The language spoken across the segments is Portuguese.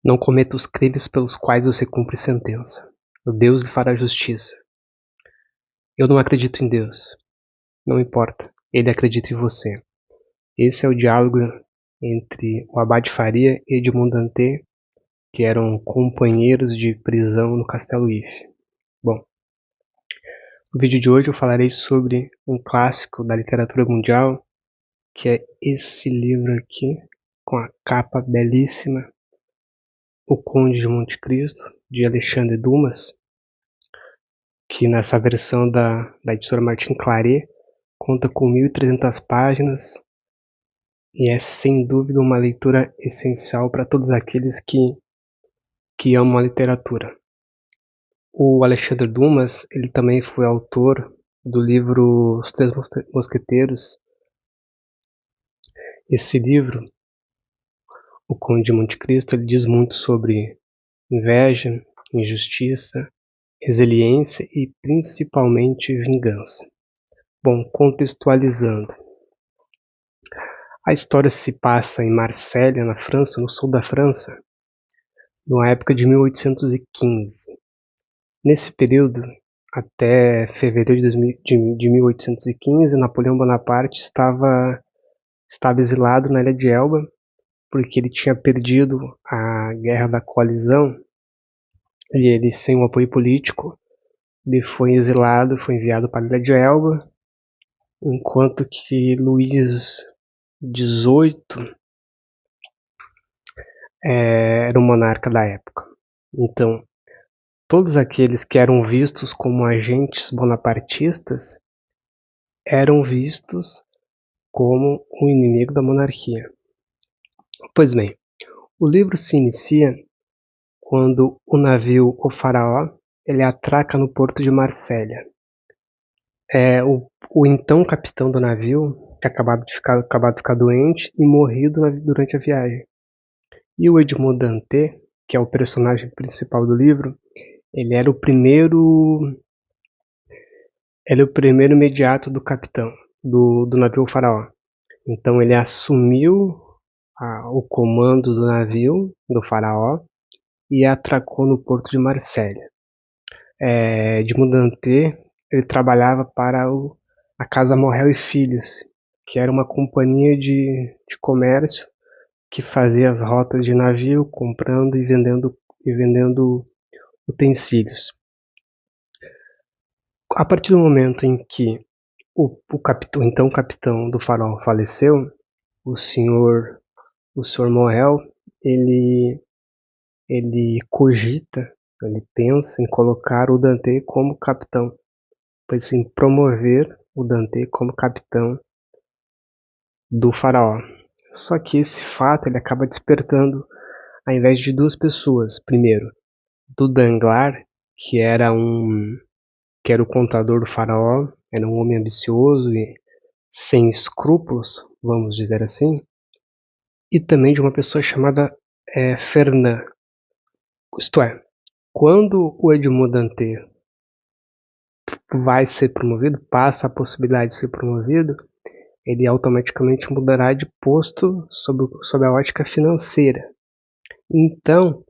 Não cometa os crimes pelos quais você cumpre sentença. O Deus lhe fará justiça. Eu não acredito em Deus. Não importa. Ele acredita em você. Esse é o diálogo entre o Abade Faria e Edmond Dantès, que eram companheiros de prisão no Castelo If. Bom, no vídeo de hoje eu falarei sobre um clássico da literatura mundial, que é esse livro aqui, com a capa belíssima, O Conde de Monte Cristo, de Alexandre Dumas, que nessa versão da editora Martin Claret conta com 1.300 páginas e é sem dúvida uma leitura essencial para todos aqueles que amam a literatura. O Alexandre Dumas, ele também foi autor do livro Os Três Mosqueteiros. Esse livro, O Conde de Monte Cristo, ele diz muito sobre inveja, injustiça, resiliência e principalmente vingança. Bom, contextualizando, a história se passa em Marsella, na França, no sul da França, na época de 1815. Nesse período, até fevereiro de 1815, Napoleão Bonaparte estava exilado na Ilha de Elba, porque ele tinha perdido a Guerra da Coalizão e ele, sem o apoio político, ele foi exilado, foi enviado para a Ilha de Elba, enquanto que Luís XVIII era o monarca da época. Então, todos aqueles que eram vistos como agentes bonapartistas eram vistos como um inimigo da monarquia. Pois bem, o livro se inicia quando o navio O Faraó ele atraca no porto de Marsella. O então capitão do navio tinha acabado de ficar doente e morrido durante a viagem. E o Edmond Dantès, que é o personagem principal do livro, ele era o primeiro imediato do capitão do navio Faraó. Então ele assumiu o comando do navio do Faraó e atracou no porto de Marsella. Edmond Dantès ele trabalhava para a Casa Morrel e Filhos, que era uma companhia de comércio que fazia as rotas de navio, comprando e vendendo utensílios. A partir do momento em que então capitão do Faraó faleceu, o senhor Morrel, ele cogita, ele pensa em colocar o Dantès como capitão, pensa em promover o Dantès como capitão do Faraó. Só que esse fato ele acaba despertando a inveja de duas pessoas. Primeiro, do Danglars, que era o contador do Faraó, era um homem ambicioso e sem escrúpulos, vamos dizer assim, e também de uma pessoa chamada Fernand. Isto é, quando o Edmond Dantès vai ser promovido, passa a possibilidade de ser promovido, ele automaticamente mudará de posto sob a ótica financeira. Então,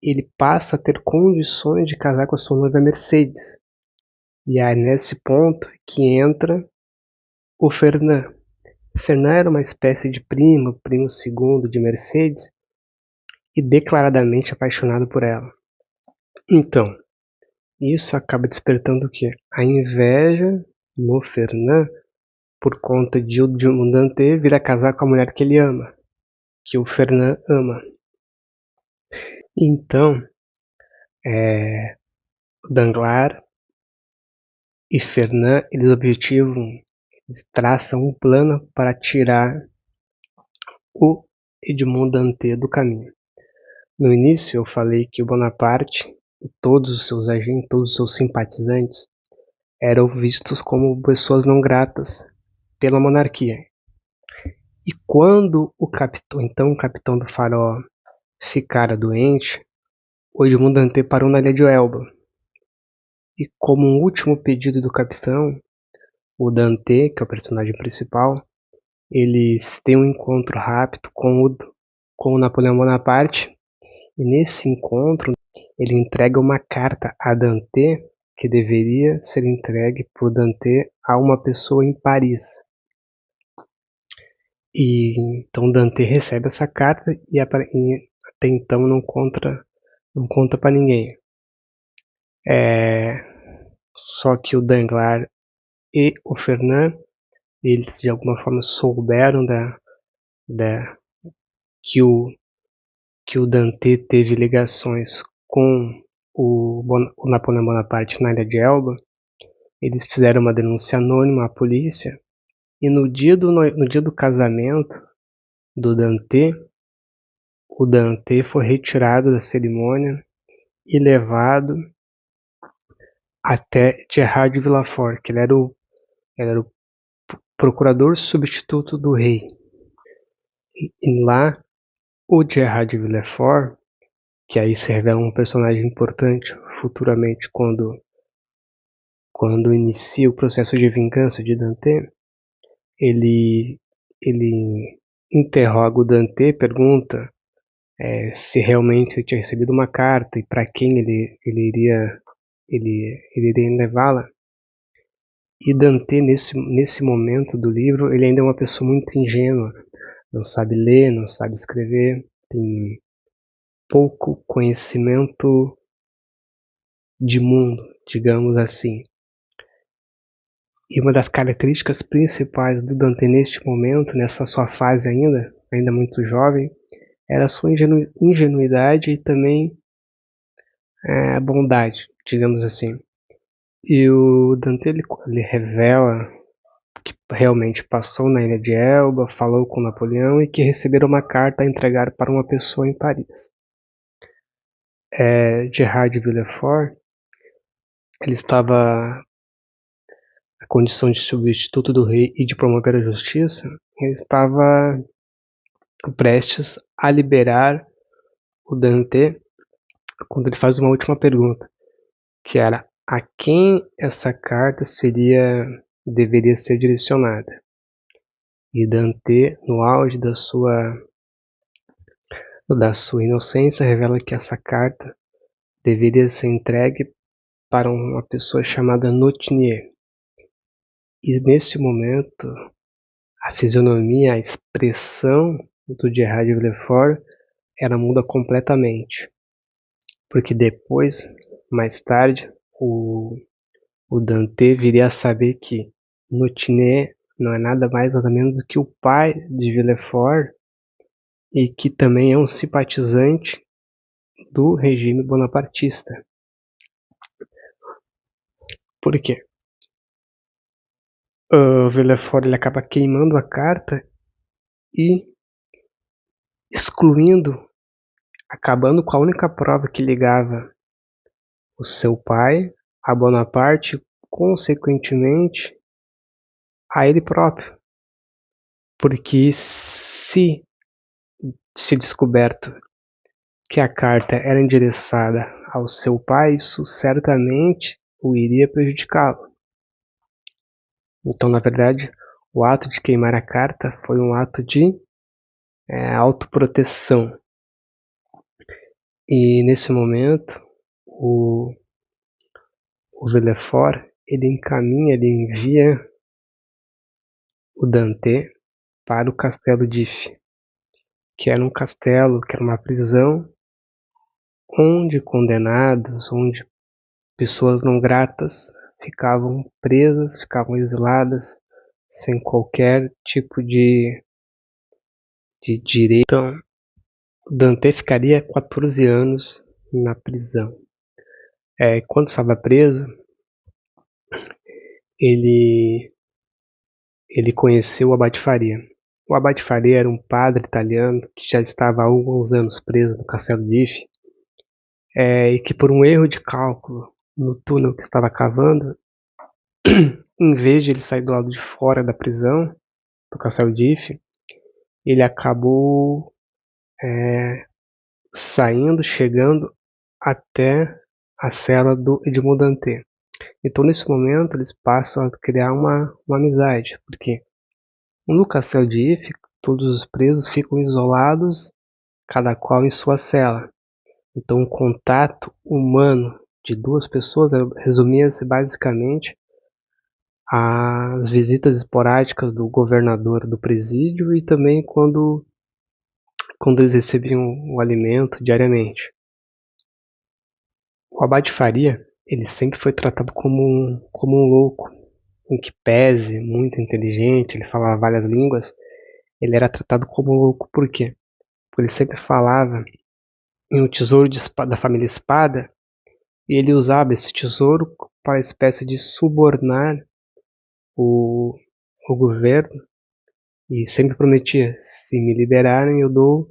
ele passa a ter condições de casar com a sua noiva Mercedes. E é nesse ponto que entra o Fernand. Fernand era uma espécie de primo segundo de Mercedes e declaradamente apaixonado por ela. Então, isso acaba despertando o quê? A inveja no Fernand por conta de o Dantès vir a casar com a mulher que ele ama, que o Fernand ama. Então, Danglars e Fernand, eles traçam um plano para tirar o Edmond Dantès do caminho. No início eu falei que o Bonaparte e todos os seus agentes, todos os seus simpatizantes eram vistos como pessoas não gratas pela monarquia. E quando o capitão do Faraó ficara doente, o Edmond Dantès parou na Ilha de Elba. E como um último pedido do capitão, o Dantès, que é o personagem principal, eles têm um encontro rápido com o Napoleão Bonaparte E nesse encontro, ele entrega uma carta a Dante, que deveria ser entregue por Dante a uma pessoa em Paris. E então Dante recebe essa carta e até então não conta para ninguém. Só que o Danglars e o Fernand, eles de alguma forma souberam da que o Dante teve ligações com o Napoleão Bonaparte na ilha de Elba. Eles fizeram uma denúncia anônima à polícia e no dia do casamento do Dante, o Dante foi retirado da cerimônia e levado até Gerard de Villefort, que ele era o procurador substituto do rei. E lá, o Gerard de Villefort, que aí se revela um personagem importante futuramente quando inicia o processo de vingança de Dante, ele interroga o Dante, pergunta se realmente ele tinha recebido uma carta e para quem ele iria levá-la. E Dante, nesse momento do livro, ele ainda é uma pessoa muito ingênua, não sabe ler, não sabe escrever, tem pouco conhecimento de mundo, digamos assim. E uma das características principais do Dante neste momento, nessa sua fase ainda muito jovem, era a sua ingenuidade e também a bondade, digamos assim. E o Dante ele revela que realmente passou na ilha de Elba, falou com Napoleão e que receberam uma carta a entregar para uma pessoa em Paris. Gerard de Villefort, ele estava na condição de substituto do rei e de promover a justiça, ele estava prestes a liberar o Dante quando ele faz uma última pergunta, que era a quem essa carta deveria ser direcionada. E Dante, no auge da sua inocência, revela que essa carta deveria ser entregue para uma pessoa chamada Notinier. E nesse momento, a fisionomia, a expressão do Gerard de Villefort, ela muda completamente. Porque depois, mais tarde, o Dante viria a saber que Notinier não é nada mais nada menos do que o pai de Villefort e que também é um simpatizante do regime bonapartista. Por quê? Villefort ele acaba queimando a carta e excluindo, acabando com a única prova que ligava o seu pai a Bonaparte, consequentemente a ele próprio. Porque se descoberto que a carta era endereçada ao seu pai, isso certamente o iria prejudicá-lo. Então, na verdade, o ato de queimar a carta foi um ato de autoproteção. E nesse momento, o Villefort, ele envia o Dante para o castelo d'If, que era um castelo, que era uma prisão, onde condenados, onde pessoas não gratas ficavam presas, ficavam exiladas, sem qualquer tipo de direito. Então, Dante ficaria 14 anos na prisão. Quando estava preso, ele conheceu o Abate Faria. O Abate Faria era um padre italiano que já estava há alguns anos preso no castelo de If, e que por um erro de cálculo no túnel que estava cavando, em vez de ele sair do lado de fora da prisão, do castelo de If, ele acabou chegando até a cela do Edmond Dantès. Então, nesse momento, eles passam a criar uma amizade, porque no castelo de If, todos os presos ficam isolados, cada qual em sua cela. Então o contato humano de duas pessoas resumia-se basicamente às visitas esporádicas do governador do presídio e também quando eles recebiam o alimento diariamente. O Abade Faria, ele sempre foi tratado como um louco, em que pese, muito inteligente, ele falava várias línguas, ele era tratado como louco por quê? Porque ele sempre falava em um tesouro da família Espada, e ele usava esse tesouro para espécie de subornar o, o governo, e sempre prometia, se me liberarem eu dou,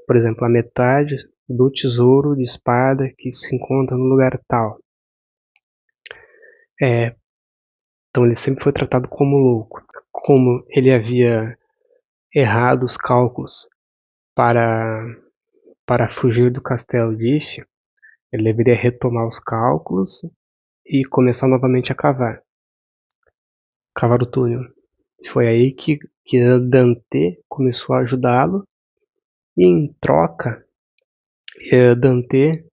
por exemplo, a metade do tesouro de Espada que se encontra no lugar tal. É, então ele sempre foi tratado como louco. Como ele havia errado os cálculos para, para fugir do castelo de Ife, ele deveria retomar os cálculos e começar novamente a cavar o túnel. Foi aí que Dante começou a ajudá-lo e, em troca, Dante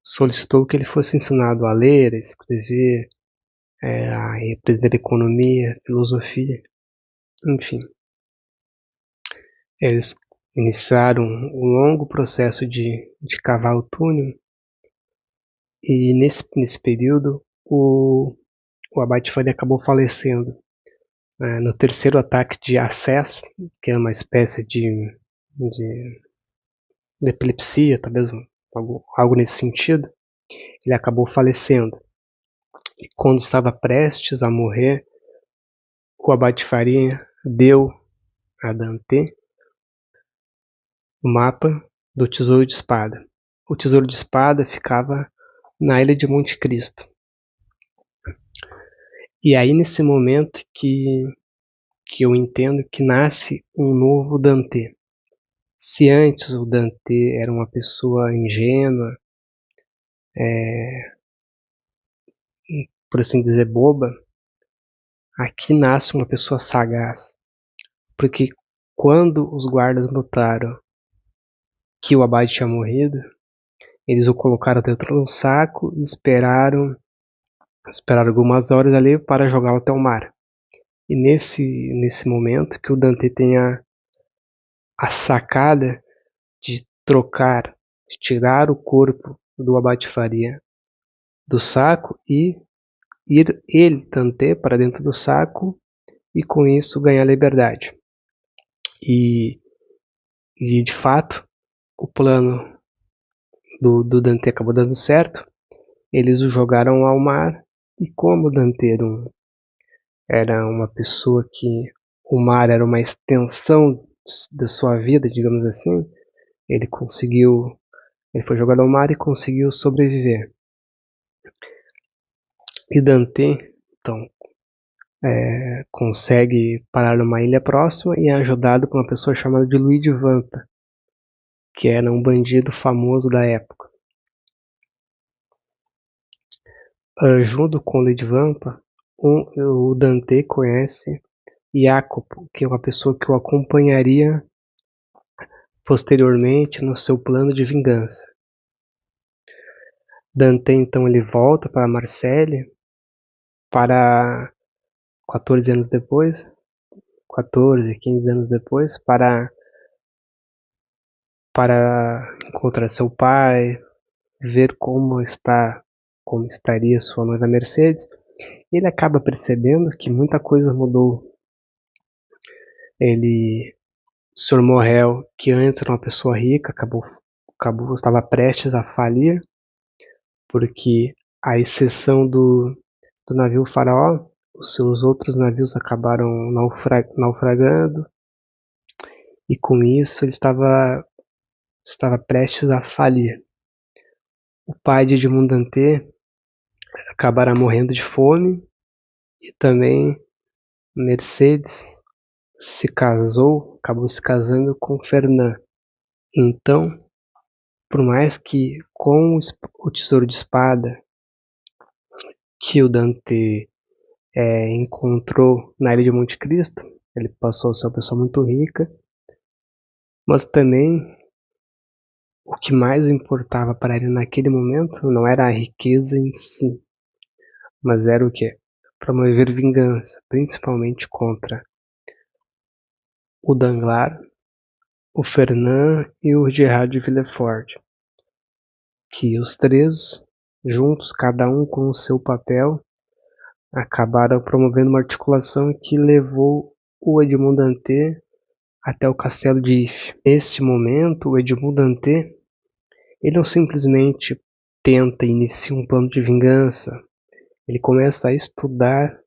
solicitou que ele fosse ensinado a ler, a escrever, a aprender economia, filosofia, enfim. Eles iniciaram um longo processo de cavar o túnel e nesse período o Abate Faria acabou falecendo no terceiro ataque de acesso, que é uma espécie de epilepsia, talvez algo nesse sentido. Ele acabou falecendo. E quando estava prestes a morrer, o Abate Faria deu a Dante o mapa do Tesouro de Espada. O Tesouro de Espada ficava na ilha de Monte Cristo. E aí nesse momento que eu entendo que nasce um novo Dante. Se antes o Dante era uma pessoa ingênua, por assim dizer, boba, aqui nasce uma pessoa sagaz. Porque quando os guardas notaram que o abade tinha morrido, eles o colocaram dentro de um saco e esperaram algumas horas ali para jogá-lo até o mar. E nesse momento que o Dante tem a sacada de trocar, de tirar o corpo do abade Faria do saco e ir ele, Dante, para dentro do saco e com isso ganhar liberdade. E, e de fato, o plano do Dante acabou dando certo. Eles o jogaram ao mar e como o Dante era uma pessoa que o mar era uma extensão da sua vida, digamos assim, ele conseguiu, ele foi jogado ao mar e conseguiu sobreviver. E Dante, então, consegue parar numa ilha próxima e é ajudado por uma pessoa chamada de Luigi Vampa, que era um bandido famoso da época. Junto com Luigi Vampa, o Dante conhece Jacopo, que é uma pessoa que o acompanharia posteriormente no seu plano de vingança. Dante então ele volta para Marselha para 14 anos depois, 14, 15 anos depois, para encontrar seu pai, ver como estaria sua noiva Mercedes. Ele acaba percebendo que muita coisa mudou. O Sr. Morrel, que antes era uma pessoa rica, estava prestes a falir, porque à exceção do navio Faraó, os seus outros navios acabaram naufragando, e com isso ele estava prestes a falir. O pai de Edmond Dantès acabará morrendo de fome, e também Mercedes acabou se casando com Fernand. Então, por mais que com o tesouro de espada que o Dante encontrou na ilha de Monte Cristo, ele passou a ser uma pessoa muito rica, mas também o que mais importava para ele naquele momento não era a riqueza em si, mas era o quê? Promover vingança, principalmente contra o Danglars, o Fernand e o Gerard de Villefort, que os três, juntos, cada um com o seu papel, acabaram promovendo uma articulação que levou o Edmond Dantès até o castelo de If. Neste momento, o Edmond Dantès, ele não simplesmente tenta iniciar um plano de vingança, ele começa a estudar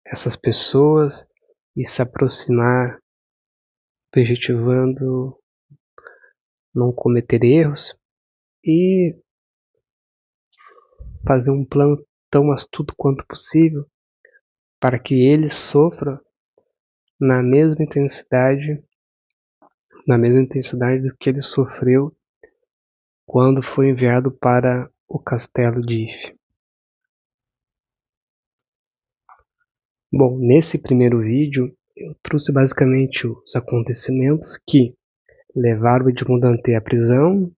essas pessoas e se aproximar, objetivando não cometer erros e fazer um plano tão astuto quanto possível para que ele sofra na mesma intensidade do que ele sofreu quando foi enviado para o castelo de If. Bom, nesse primeiro vídeo eu trouxe basicamente os acontecimentos que levaram o Edmond Dantès à prisão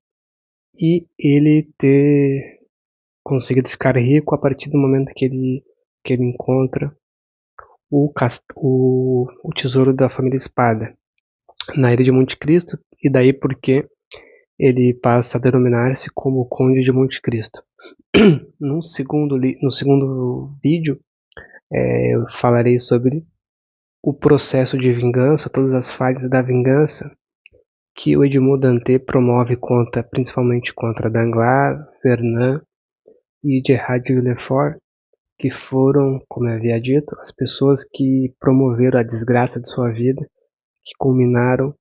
e ele ter conseguido ficar rico a partir do momento que ele encontra o tesouro da família Espada na ilha de Monte Cristo, e daí porque ele passa a denominar-se como o Conde de Monte Cristo. No segundo vídeo, eu falarei sobre o processo de vingança, todas as fases da vingança que o Edmond Dantès promove principalmente contra Danglars, Fernand e Gerard de Villefort, que foram, como eu havia dito, as pessoas que promoveram a desgraça de sua vida, que culminaram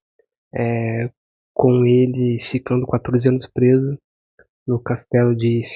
com ele ficando 14 anos preso no castelo de If.